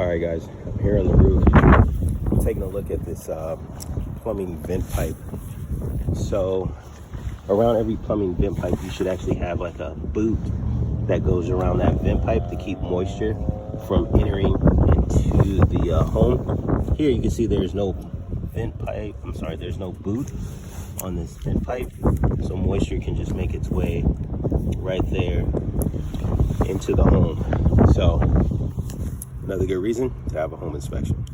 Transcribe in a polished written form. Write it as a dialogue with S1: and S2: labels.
S1: All right, guys, I'm here on the roof. I'm taking a look at this plumbing vent pipe. So around every plumbing vent pipe, you should actually have like a boot that goes around that vent pipe to keep moisture from entering into the home. Here you can see there's no vent pipe. I'm sorry, there's no boot on this vent pipe. So moisture can just make its way right there into the home. So another good reason to have a home inspection.